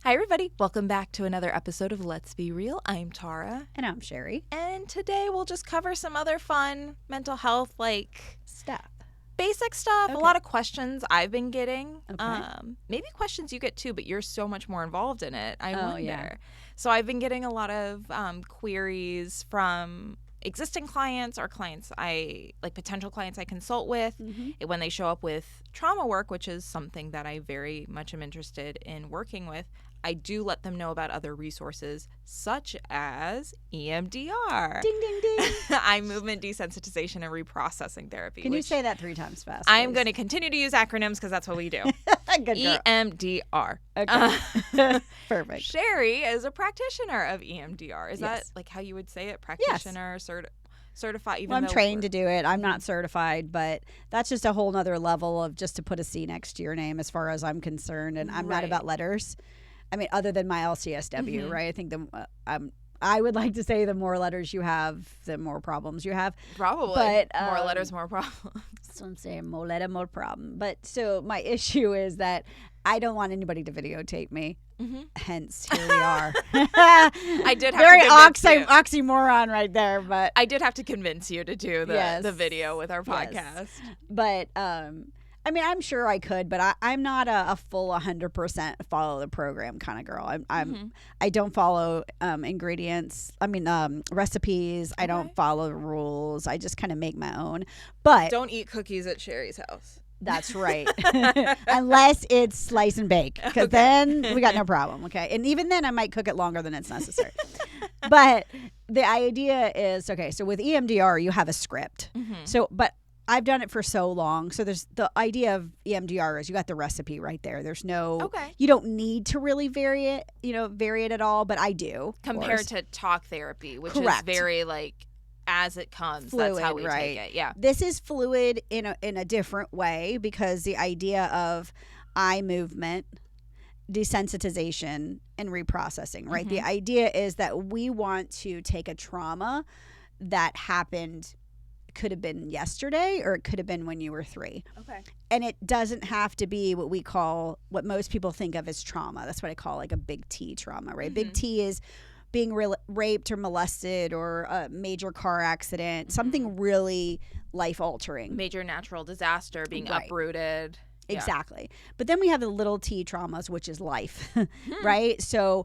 Hi, everybody. Welcome back to another episode of Let's Be Real. I'm Tara. And I'm Sheri. And today we'll just cover some other fun mental health, Stuff. Basic stuff. Okay. A lot of questions I've been getting. Okay. Maybe questions you get too, but you're so much more involved in it. I wonder. Yeah. So I've been getting a lot of queries from existing clients or clients potential clients I consult with when they show up with trauma work, which is something that I very much am interested in working with. I do let them know about other resources such as EMDR. Ding, ding, ding. Eye movement desensitization and reprocessing therapy. Can you say that 3 times fast? I am going to continue to use acronyms because that's what we do. Good girl. EMDR. Okay. Perfect. Sheri is a practitioner of EMDR. Is that how you would say it? Practitioner, certified? Even I'm though trained to do it. I'm not certified, but that's just a whole nother level of just to put a C next to your name as far as I'm concerned. And I'm not about letters. I mean, other than my LCSW, right? I think I would like to say the more letters you have, the more problems you have. Probably. But, more letters, more problems. That's what I'm saying. More letter, more problem. But so my issue is that I don't want anybody to videotape me. Hence, here we are. I did have very to oxymoron right there, but I did have to convince you to do the video with our podcast. Yes. But I mean, I'm sure I could, but I'm not a full 100% follow the program kind of girl. I don't follow ingredients. I mean, recipes. I don't follow rules. I just kind of make my own. But don't eat cookies at Sheri's house. That's right. Unless it's slice and bake, because then we got no problem. Okay. And even then I might cook it longer than it's necessary. But the idea is, okay, so with EMDR, you have a script. But I've done it for so long. So there's the idea of EMDR is you got the recipe right there. There's no, you don't need to really vary it at all, but I do. Compared to talk therapy, which is very as it comes. Fluid, that's how we take it. Yeah. This is fluid in a different way because the idea of eye movement, desensitization, and reprocessing, right? The idea is that we want to take a trauma that happened, could have been yesterday or it could have been when you were 3. Okay. And it doesn't have to be what most people think of as trauma. That's what I call a big T trauma, right? Big T is being raped or molested or a major car accident, something really life-altering. Major natural disaster, being uprooted. Exactly. But then we have the little T traumas, which is life, right? So,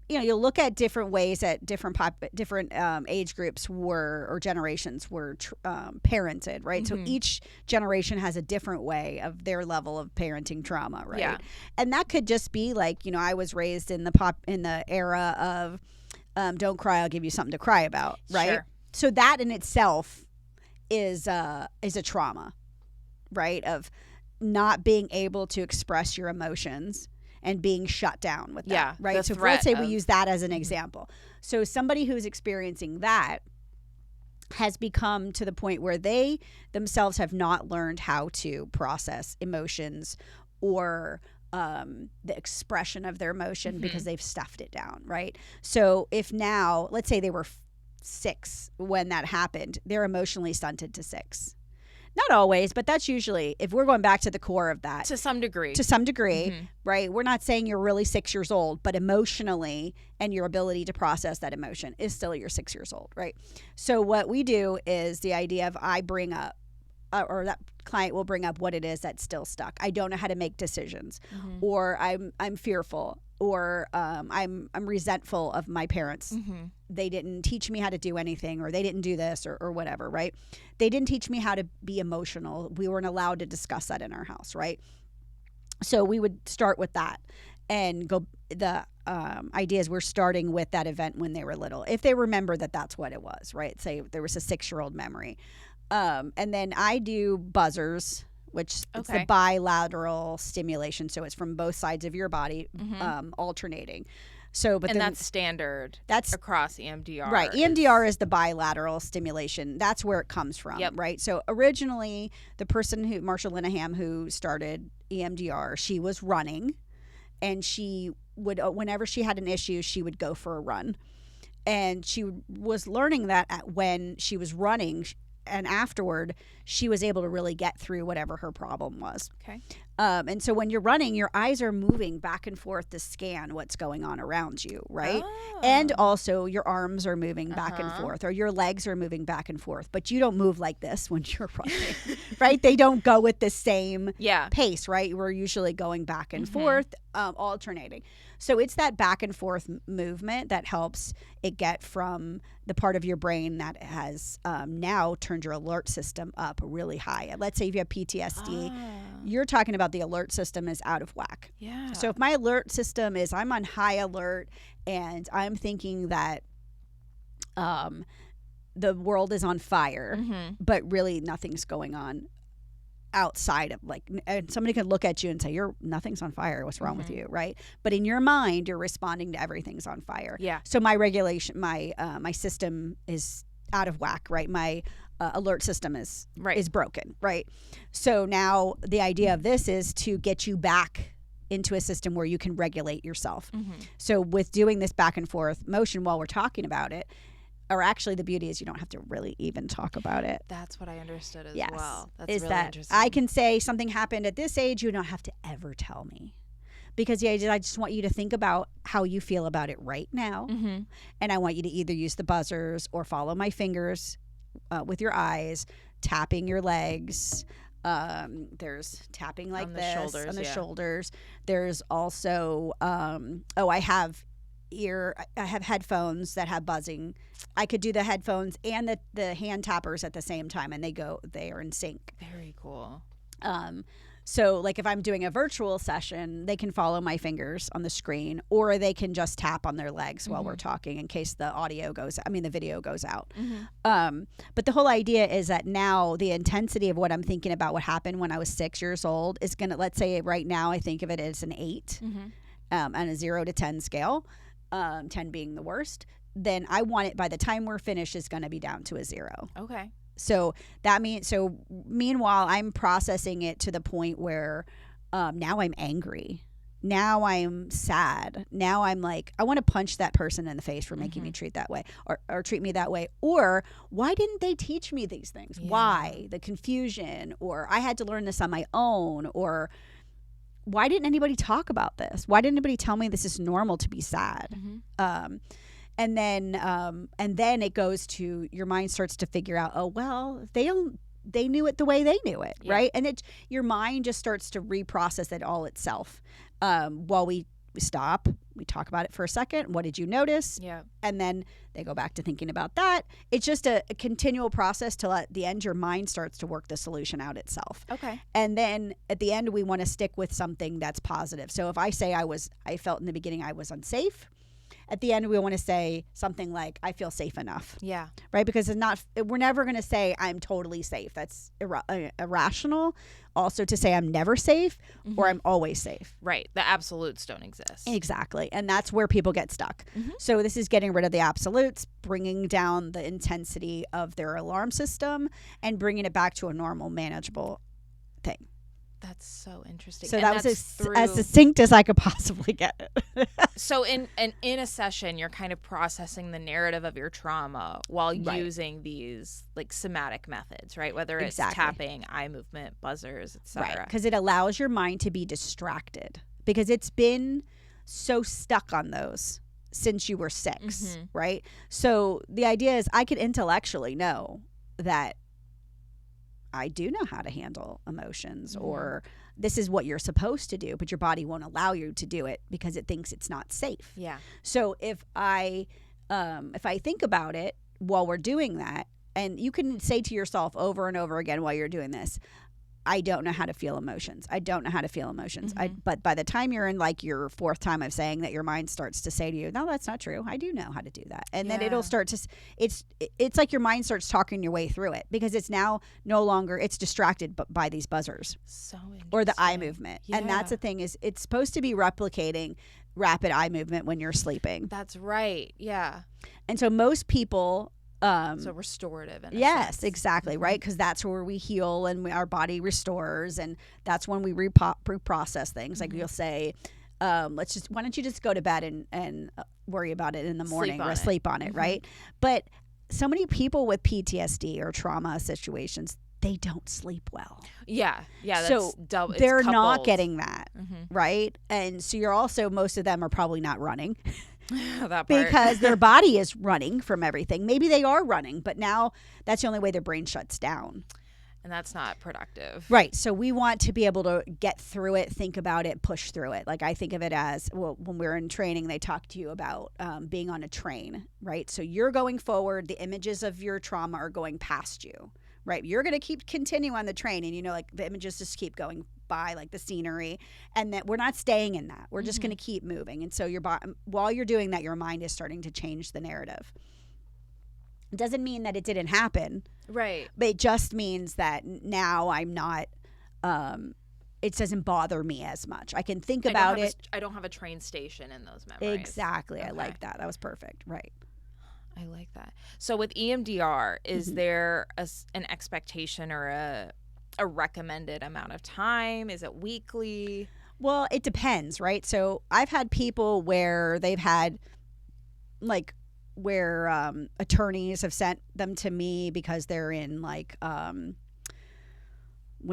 you'll look at different ways that different age groups or generations were parented, right? So each generation has a different way of their level of parenting trauma, right? Yeah. And that could just be I was raised in the era of don't cry, I'll give you something to cry about, right? Sure. So that in itself is a trauma, right? Of not being able to express your emotions and being shut down with that, right? So let's say we use that as an example. So somebody who's experiencing that has become to the point where they themselves have not learned how to process emotions or the expression of their emotion because they've stuffed it down, right? So if now, let's say they were 6 when that happened, they're emotionally stunted to 6. Not always, but that's usually, if we're going back to the core of that. To some degree. Right? We're not saying you're really 6 years old, but emotionally and your ability to process that emotion is still you're 6 years old, right? So what we do is the idea of I bring up, or that client will bring up what it is that's still stuck. I don't know how to make decisions, or I'm fearful, or I'm resentful of my parents. They didn't teach me how to do anything, or they didn't do this, or whatever, right? They didn't teach me how to be emotional. We weren't allowed to discuss that in our house, right? So we would start with that and go. The idea is we're starting with that event when they were little. If they remember that that's what it was, right? Say there was a 6-year-old memory. And then I do buzzers, which it's the bilateral stimulation. So it's from both sides of your body, alternating. So, but that's standard. That's across EMDR. Right. EMDR is the bilateral stimulation. That's where it comes from. Right. So originally the person Marsha Linehan, who started EMDR, she was running, and she would, whenever she had an issue, she would go for a run. And she was learning that when she was running, and afterward, she was able to really get through whatever her problem was. Okay. And so when you're running, your eyes are moving back and forth to scan what's going on around you, right? Oh. And also your arms are moving back and forth, or your legs are moving back and forth. But you don't move like this when you're running, right? They don't go with the same pace, right? We're usually going back and forth, alternating. So it's that back and forth movement that helps it get from the part of your brain that has now turned your alert system up really high. Let's say if you have PTSD, you're talking about the alert system is out of whack. Yeah. So if my alert system is I'm on high alert and I'm thinking that the world is on fire, but really nothing's going on outside of and somebody could look at you and say, nothing's on fire. What's wrong with you? Right. But in your mind, you're responding to everything's on fire. Yeah. So my regulation, my system is out of whack, right? My alert system is broken. Right. So now the idea of this is to get you back into a system where you can regulate yourself. So with doing this back and forth motion while we're talking about it, or actually the beauty is you don't have to really even talk about it. That's what I understood as yes. well. That's is really that interesting. I can say something happened at this age, you don't have to ever tell me. Because I just want you to think about how you feel about it right now. And I want you to either use the buzzers or follow my fingers with your eyes, tapping your legs. There's tapping like on this shoulders, on the shoulders. There's also, I have headphones that have buzzing. I could do the headphones and the hand tappers at the same time, and they are in sync. Very cool. So like if I'm doing a virtual session, they can follow my fingers on the screen, or they can just tap on their legs while we're talking in case the video goes out. But the whole idea is that now the intensity of what I'm thinking about what happened when I was 6 years old is going to, let's say right now I think of it as an 8 on a 0 to 10 scale, 10 being the worst. Then I want it by the time we're finished is going to be down to a 0. Okay. So that means, meanwhile, I'm processing it to the point where now I'm angry. Now I'm sad. Now I'm like, I want to punch that person in the face for making me treat that way or treat me that way. Or why didn't they teach me these things? Yeah. Why? The confusion, or I had to learn this on my own, or why didn't anybody talk about this? Why didn't anybody tell me this is normal to be sad? And then it goes to your mind starts to figure out, oh, well, they knew it the way they knew it. Right. And your mind just starts to reprocess it all itself. While we stop, we talk about it for a second. What did you notice? Yeah. And then they go back to thinking about that. It's just a continual process till at the end, your mind starts to work the solution out itself. Okay. And then at the end, we want to stick with something that's positive. So if I say I felt in the beginning I was unsafe, at the end, we want to say something like, I feel safe enough. Yeah. Right? Because we're never going to say I'm totally safe. That's irrational. Also to say I'm never safe or I'm always safe. Right. The absolutes don't exist. Exactly. And that's where people get stuck. So this is getting rid of the absolutes, bringing down the intensity of their alarm system and bringing it back to a normal, manageable thing. That's so interesting. So that was as succinct as I could possibly get it. So in a session, you're kind of processing the narrative of your trauma while using these like somatic methods, right? Whether it's tapping, eye movement, buzzers, etc. Right, because it allows your mind to be distracted because it's been so stuck on those since you were 6, right? So the idea is I could intellectually know that I do know how to handle emotions or this is what you're supposed to do, but your body won't allow you to do it because it thinks it's not safe. Yeah. So if I think about it while we're doing that, and you can say to yourself over and over again while you're doing this, I don't know how to feel emotions. I don't know how to feel emotions. But by the time you're in like your 4th time of saying that, your mind starts to say to you, no, that's not true. I do know how to do that. And then it'll start to, it's like your mind starts talking your way through it because it's now no longer, it's distracted by these buzzers. So interesting. Or the eye movement. Yeah. And that's the thing is it's supposed to be replicating rapid eye movement when you're sleeping. That's right. Yeah. And so most people, so restorative. Yes, exactly. Right. Because that's where we heal and our body restores. And that's when we reprocess things. Like you'll say, why don't you just go to bed and worry about it in the morning or sleep on it. Right. But so many people with PTSD or trauma situations, they don't sleep well. Yeah. That's so double. They're it's not coupled. getting that, right? And so you're also, most of them are probably not running that part. because their body is running from everything. Maybe they are running, but now that's the only way their brain shuts down. And that's not productive. Right. So we want to be able to get through it, think about it, push through it. Like I think of it as, well, when we're in training, they talk to you about being on a train, right? So you're going forward. The images of your trauma are going past you, right? You're going to continue on the train. And, like the images just keep going by, like the scenery. And that we're not staying in that. We're just going to keep moving. And so while you're doing that, your mind is starting to change the narrative. It doesn't mean that it didn't happen. Right. But it just means that now I'm not, it doesn't bother me as much. I can think about it. I don't have a train station in those memories. Exactly. Okay. I like that. That was perfect. Right. I like that. So with EMDR, is there an expectation or a recommended amount of time? Is it weekly? Well, it depends, right? So I've had people where they've had where attorneys have sent them to me because they're in what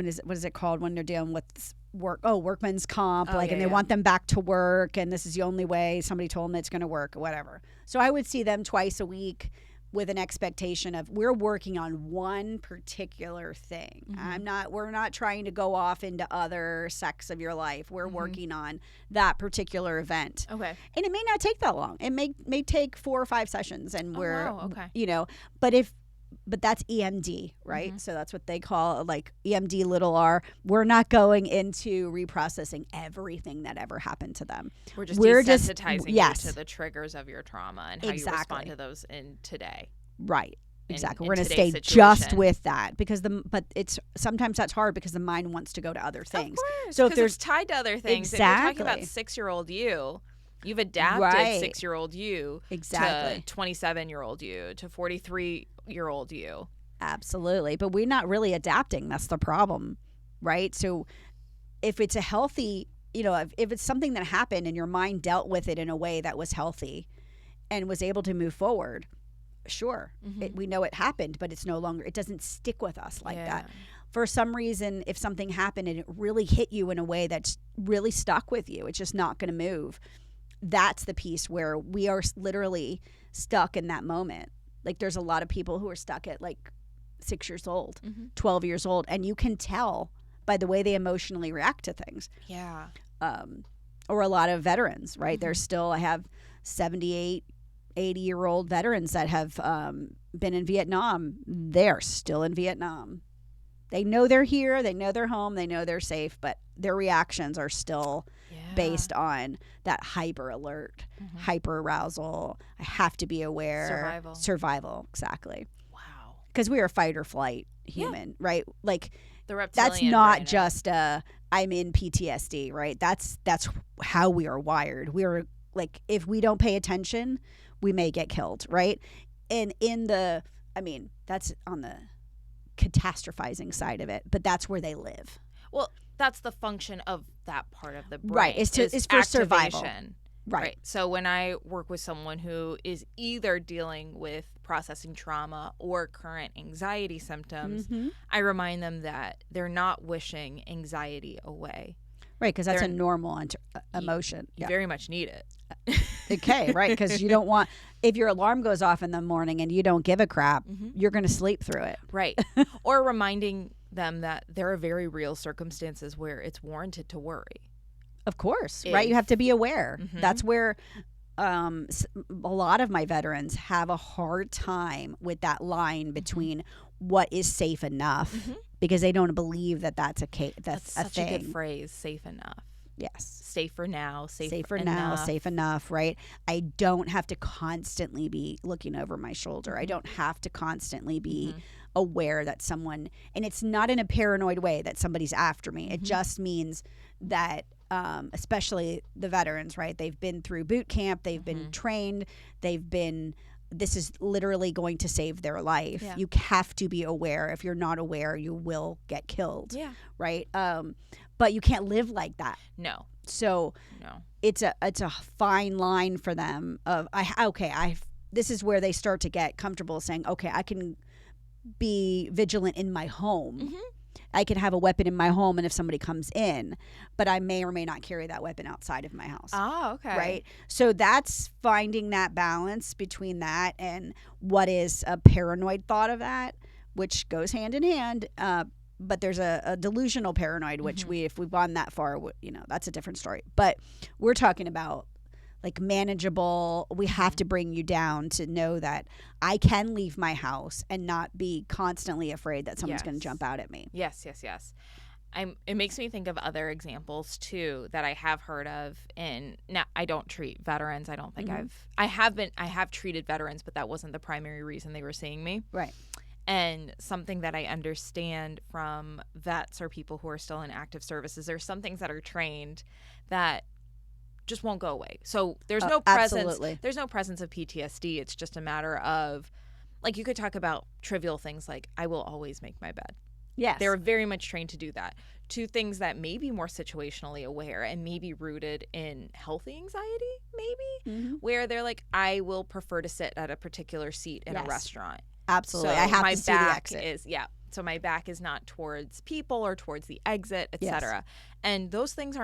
is it called when they're dealing with workman's comp, and they want them back to work, and this is the only way somebody told them it's going to work or whatever. So I would see them twice a week with an expectation of, we're working on one particular thing. We're not trying to go off into other sects of your life. We're working on that particular event. Okay. And it may not take that long. It may take 4 or 5 sessions, and but that's EMD, right? So that's what they call EMD little r. We're not going into reprocessing everything that ever happened to them. We're desensitizing you to the triggers of your trauma and how you respond to those in today. Right. Exactly. We're going to stay just with that but it's sometimes that's hard because the mind wants to go to other things. Of course, so if there's it's tied to other things. Exactly. If you're talking about 6-year-old you, you've adapted 6-year-old you to 27-year-old you to 43-year-old you. Absolutely. But we're not really adapting. That's the problem, right? So if it's a healthy, if it's something that happened and your mind dealt with it in a way that was healthy and was able to move forward, sure, we know it happened, but it's no longer, it doesn't stick with us like that. For some reason, if something happened and it really hit you in a way that's really stuck with you, it's just not going to move. That's the piece where we are literally stuck in that moment. Like there's a lot of people who are stuck at 6 years old, 12 years old, and you can tell by the way they emotionally react to things. Yeah. Or a lot of veterans, right? There's still, I have 78, 80-year-old veterans that have been in Vietnam. They're still in Vietnam. They know they're here, they know they're home, they know they're safe, but their reactions are still based on that hyper alert, hyper arousal. I have to be aware. Survival, exactly. Wow. Because we are fight or flight human, right? Like the reptilian that's not brain, just I'm in PTSD, right? That's how we are wired. We're if we don't pay attention, we may get killed, right? And that's on the catastrophizing side of it, but that's where they live. Well, that's the function of that part of the brain. Right. It's for survival. Right. So when I work with someone who is either dealing with processing trauma or current anxiety symptoms, I remind them that they're not wishing anxiety away. Right, because that's a normal emotion. You very much need it. Okay, right, because you don't want, if your alarm goes off in the morning and you don't give a crap, you're going to sleep through it. Right. Or reminding them that there are very real circumstances where it's warranted to worry. Of course, right? You have to be aware. That's where a lot of my veterans have a hard time with that line between what is safe enough, because they don't believe that that's a case. That's a such thing. a good phrase, safe enough. Yes. Safe for now, safe enough, right? I don't have to constantly be looking over my shoulder. I don't have to constantly be aware that someone, and it's not in a paranoid way that somebody's after me. It just means that especially the veterans, right? They've been through boot camp, they've been trained, this is literally going to save their life. You have to be aware. If you're not aware, you will get killed. Right? But you can't live like that. No. So it's a fine line for them of this is where they start to get comfortable saying, okay, I can be vigilant in my home. Mm-hmm. I can have a weapon in my home, and if somebody comes in, but I may or may not carry that weapon outside of my house. Oh, okay. Right? So that's finding that balance between that and what is a paranoid thought of that, which goes hand in hand. But there's a delusional paranoid, which if we've gone that far, that's a different story. But we're talking about like manageable. We have to bring you down to know that I can leave my house and not be constantly afraid that someone's going to jump out at me. Yes. It makes me think of other examples too that I have heard of. Now I don't treat veterans. I don't think I have treated veterans, but that wasn't the primary reason they were seeing me. Right. And something that I understand from vets or people who are still in active services, there's some things that are trained that just won't go away. So there's no presence. Absolutely. There's no presence of PTSD. It's just a matter of, like, you could talk about trivial things like, I will always make my bed. Yes. They're very much trained to do that. To things that may be more situationally aware and maybe rooted in healthy anxiety, maybe, where they're like, I will prefer to sit at a particular seat in a restaurant. Absolutely. So I have my to see the back exit. So my back is not towards people or towards the exit, etc. And those things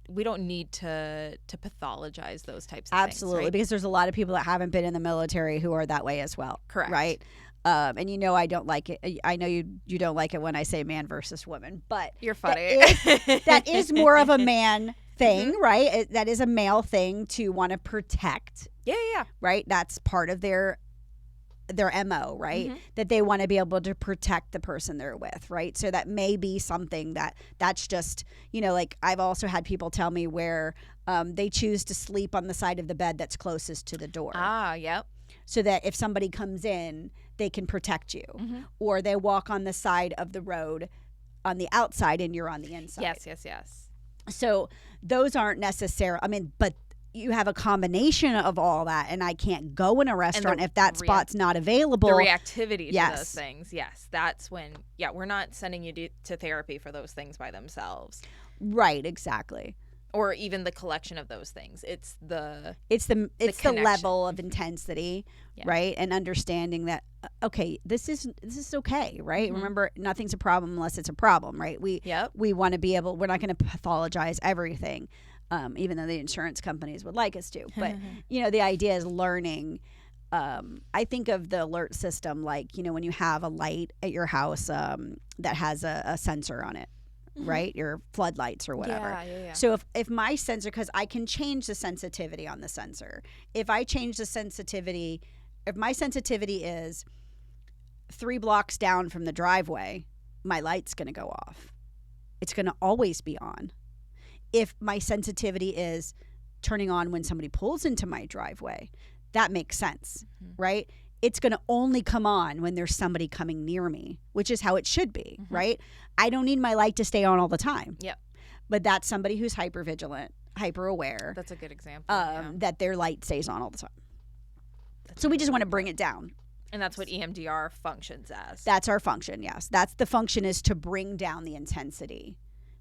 we don't need to pathologize those types of things. Absolutely, because there's a lot of people that haven't been in the military who are that way as well. Correct. Right? And I don't like it. I know you don't like it when I say man versus woman, but you're funny. That is more of a man thing, right? That is a male thing to want to protect. Yeah. Right? That's part of their MO, right? That they want to be able to protect the person they're with, right? So that may be something that's just, like I've also had people tell me where they choose to sleep on the side of the bed that's closest to the door. Ah, yep. So that if somebody comes in, they can protect you. Or they walk on the side of the road on the outside and you're on the inside. Yes. So those aren't necessary. But you have a combination of all that, and I can't go in a restaurant if that spot's not available. The reactivity to those things, that's when, we're not sending you to therapy for those things by themselves. Right, exactly. Or even the collection of those things. It's the level of intensity, right? And understanding that, okay, this is okay, right? Remember, nothing's a problem unless it's a problem, right? We want to be able. We're not going to pathologize everything. Even though the insurance companies would like us to. But, the idea is learning. I think of the alert system like, when you have a light at your house that has a sensor on it, right? Your floodlights or whatever. Yeah. So if my sensor, because I can change the sensitivity on the sensor. If I change the sensitivity, if my sensitivity is 3 blocks down from the driveway, my light's going to go off. It's going to always be on. If my sensitivity is turning on when somebody pulls into my driveway, that makes sense, right? It's going to only come on when there's somebody coming near me, which is how it should be, right? I don't need my light to stay on all the time. Yep. But that's somebody who's hyper-vigilant, hyper-aware. That's a good example. That their light stays on all the time. So we just want to bring it down. And that's what EMDR functions as. That's our function, yes. That's the function, is to bring down the intensity.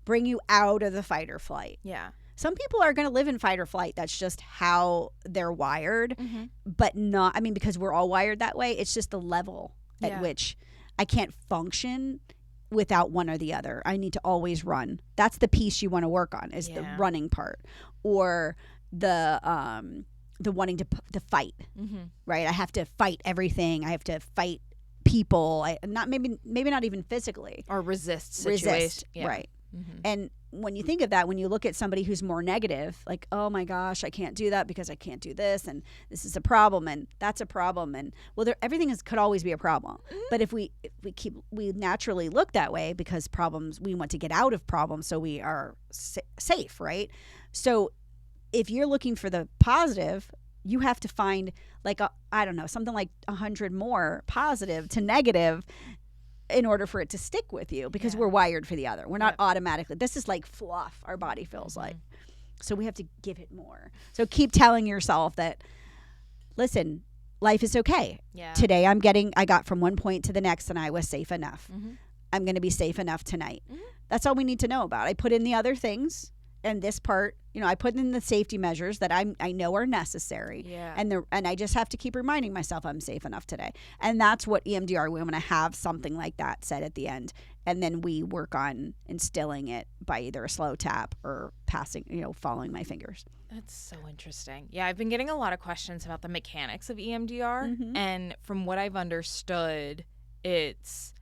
Bring you out of the fight or flight. Yeah. Some people are going to live in fight or flight. That's just how they're wired. But not, because we're all wired that way. It's just the level at which I can't function without one or the other. I need to always run. That's the piece you want to work on, is the running part, or the wanting to fight. Right? I have to fight everything. I have to fight people. Maybe not even physically, or resist situation. Right. And when you think of that, when you look at somebody who's more negative, like, oh my gosh, I can't do that because I can't do this, and this is a problem, and that's a problem, and everything could always be a problem. But if we naturally look that way, because problems, we want to get out of problems, so we are safe, right? So if you're looking for the positive, you have to find something like 100 more positive to negative in order for it to stick with you, because we're wired for the other. We're not automatically. This is like fluff our body feels like. So we have to give it more. So keep telling yourself that, listen, life is okay. Yeah. Today I got from one point to the next and I was safe enough. I'm going to be safe enough tonight. That's all we need to know about. I put in the other things, and this part, I put in the safety measures that I know are necessary. Yeah. And I just have to keep reminding myself I'm safe enough today. And that's what EMDR, we want to have something like that said at the end. And then we work on instilling it by either a slow tap or passing, following my fingers. That's so interesting. Yeah, I've been getting a lot of questions about the mechanics of EMDR. And from what I've understood, it's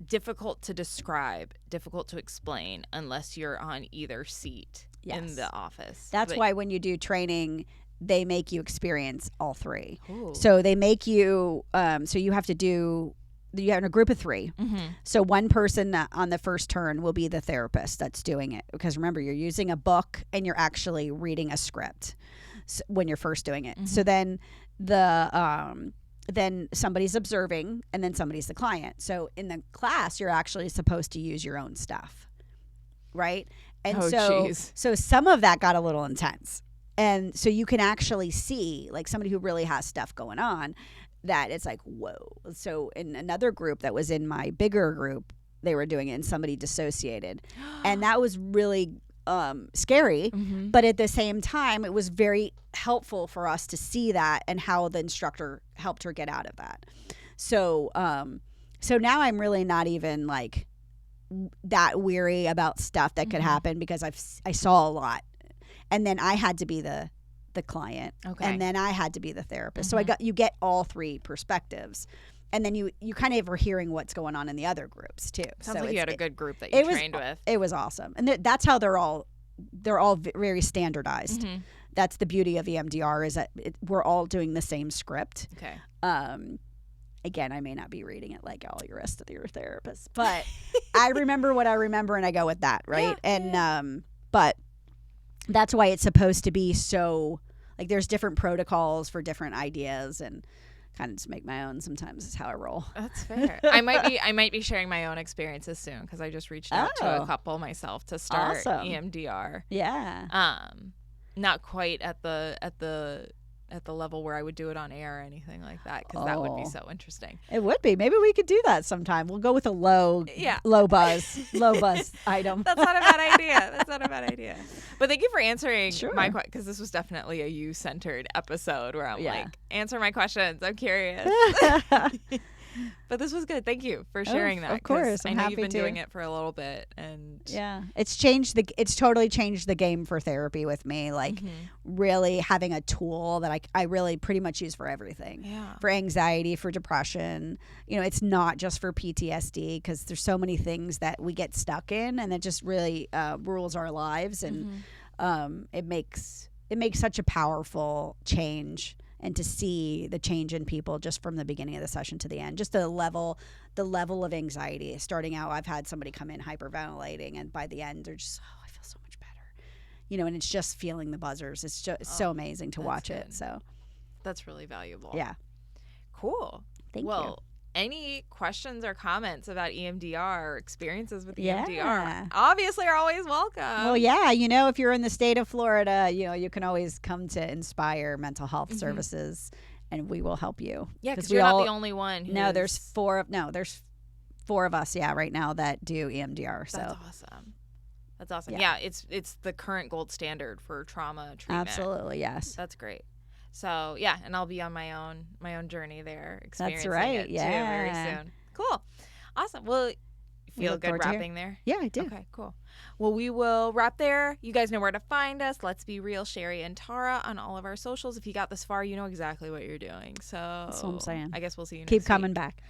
difficult to describe, difficult to explain unless you're on either seat in the office. That's why when you do training, they make you experience all three. Ooh. So they make you, so you have in a group of 3. So one person on the first turn will be the therapist that's doing it. Because remember, you're using a book and you're actually reading a script when you're first doing it. So then then somebody's observing and then somebody's the client. So in the class, you're actually supposed to use your own stuff. Right? And so some of that got a little intense. And so you can actually see, like, somebody who really has stuff going on, that it's like, whoa. So in another group that was in my bigger group, they were doing it and somebody dissociated. And that was really scary. But at the same time, it was very helpful for us to see that and how the instructor helped her get out of that. So now I'm really not even like that weary about stuff that could happen because I saw a lot. And then I had to be the client, and then I had to be the therapist. So you get all 3 perspectives, and then you kind of are hearing what's going on in the other groups too. Sounds like you had a good group that you trained with. It was awesome, and that's how they're all very standardized. That's the beauty of EMDR, is that we're all doing the same script. Okay. Again, I may not be reading it like all your rest of your therapists, but I remember what I remember, and I go with that, right? But that's why it's supposed to be so, like, there's different protocols for different ideas, and kind of just make my own sometimes is how I roll. That's fair. I might be sharing my own experiences soon, because I just reached out to a couple myself to start EMDR. Yeah. Not quite at the level where I would do it on air or anything like that, because that would be so interesting. It would be. Maybe we could do that sometime. We'll go with a low buzz item. That's not a bad idea. But thank you for answering my question, because this was definitely a you-centered episode where I'm like, answer my questions. I'm curious. But this was good. Thank you for sharing that. Of course. I know you've been doing it for a little bit, and it's totally changed the game for therapy with me. Like, really having a tool that I really pretty much use for everything. Yeah. For anxiety, for depression. It's not just for PTSD, because there's so many things that we get stuck in, and it just really rules our lives, and it makes such a powerful change. And to see the change in people just from the beginning of the session to the end, just the level of anxiety. Starting out, I've had somebody come in hyperventilating, and by the end, they're just, I feel so much better. And it's just feeling the buzzers. It's just so amazing to watch it. So that's really valuable. Yeah. Cool. Thank you. Any questions or comments about EMDR or experiences with EMDR, obviously, are always welcome. Well, yeah, if you're in the state of Florida, you can always come to Inspire Mental Health Services, and we will help you. Yeah, because you're not the only one. There's 4 of us, right now that do EMDR. So that's awesome. Yeah, it's the current gold standard for trauma treatment. Absolutely, yes. That's great. So and I'll be on my own journey there, experiencing it too very soon. Cool, awesome. Well, feel good wrapping there? Yeah, I do. Okay, cool. Well, we will wrap there. You guys know where to find us. Let's Be Real, Sheri and Tara on all of our socials. If you got this far, you know exactly what you're doing. So that's what I'm saying. I guess we'll see you next Keep week. coming back.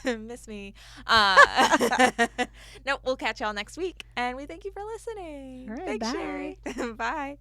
Miss me. Nope, we'll catch y'all next week. And we thank you for listening. All right, Thanks, bye. Sheri. Bye.